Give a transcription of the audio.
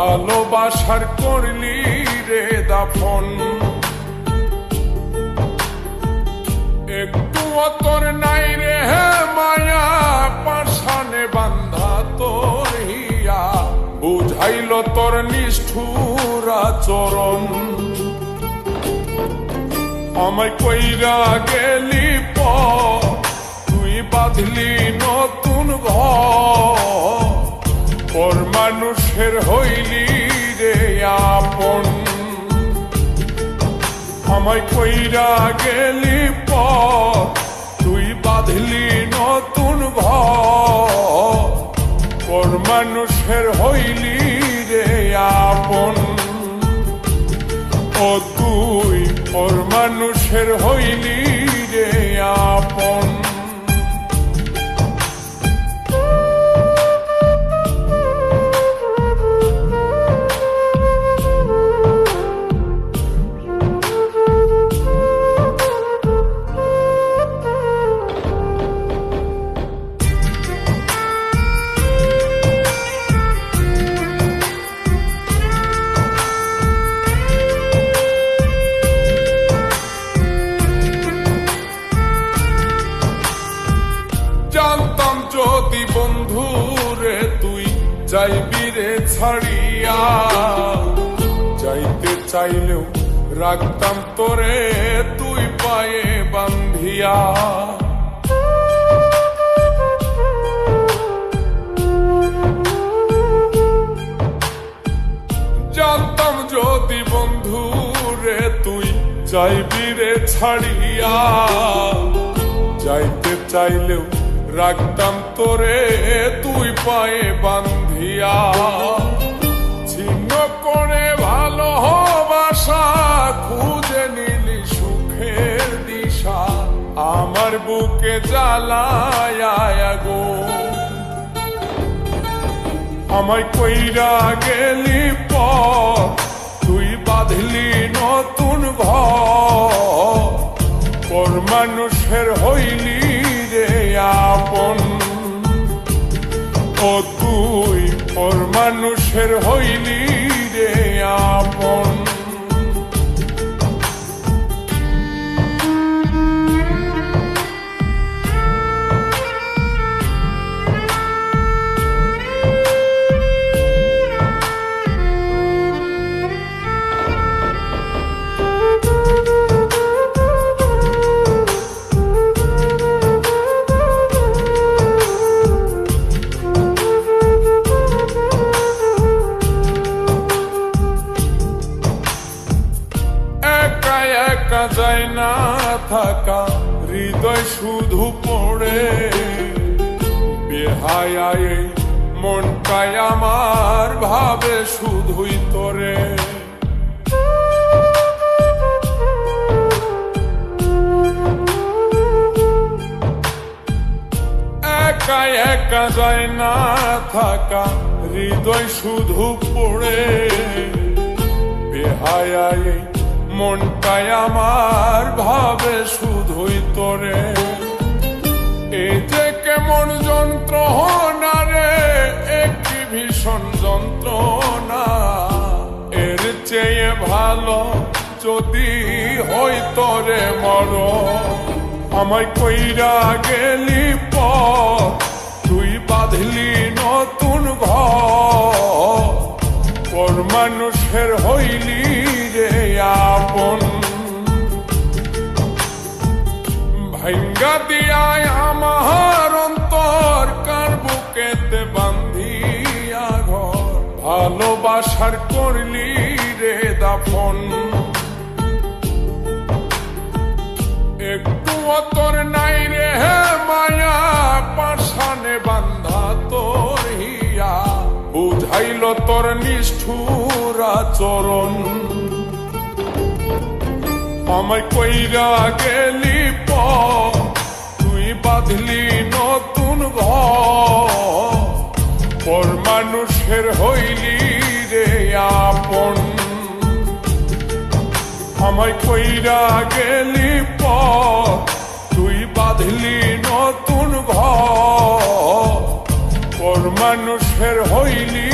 ভালোবাসার করলি রে দাফন। একটু তোর নাই রে মায়া, পাশানে বান্ধা তোর হিয়া, বুঝাইল তোর নিষ্ঠুর আচরণ। আমায় কইরা গেলি তুই বাঁধলি নতুন ঘর, পর মানুষের হইলি রে আপন। আমায় কইরা গেলি তুই বাঁধলি নতুন ঘর, পর মানুষের হইলি রে আপন। ও তুই পর মানুষের হইলি রে আপন। জানতাম যদি বন্ধু রে তুই যাইবি রে ছাড়িয়া, যাইতে চাইলেও রাখতাম তোরে তুই পায়ে বান্ধিয়া। জানতাম যদি বন্ধু রে তুই যাইবি রে ছাড়িয়া, যাইতে চাইলেও রাখতাম তোরে তুই পায়ে বান্ধিয়া। ছিন্ন করে ভালোবাসা খুঁজে নিলি সুখের দিশা, আমার বুকে জ্বালায় আগুন। আমায় কইরা গেলি তুই বাঁধলি নতুন ঘর, পর মানুষের হইলি রে আপন। ও তুই পর মানুষের হইলি রে আপন। একা যায় না থাকা, হৃদয় শুধু পড়ে বেহায়ায় মনটাই আমার ভাবে শুধুই তোরে। একা একা যায় না থাকা, হৃদয় শুধু পড়ে বেহায়ায় মনটাই আমার ভাবে শুধুই তোরে। এই যে কেমন যন্ত্রণা রে, একটি ভীষণ যন্ত্রণা, এর চেয়ে ভালো যদি হই তোরে মর। আমায় কইরা গেলি তুই বাঁধলি নতুন ঘর, পর মানুষের হইলি রে আপন। ভাঙ্গা দিয়ায় আমার অন্তর, কার বুকেতে বান্ধিয়া ঘর, ভালোবাসার করলি রে দাফন। একটু তোর নাই রে মায়া, পাশানে বান্ধা তোর হিয়া, বুঝাইল তোর নিষ্ঠুর আচরণ। আমায় কইরা গেলি তুই বাঁধলি নতুন ঘর, পর মানুষের হইলি রে আপন। আমায় কইরা গেলি তুই বাঁধলি নতুন ঘর, পর মানুষের হইলি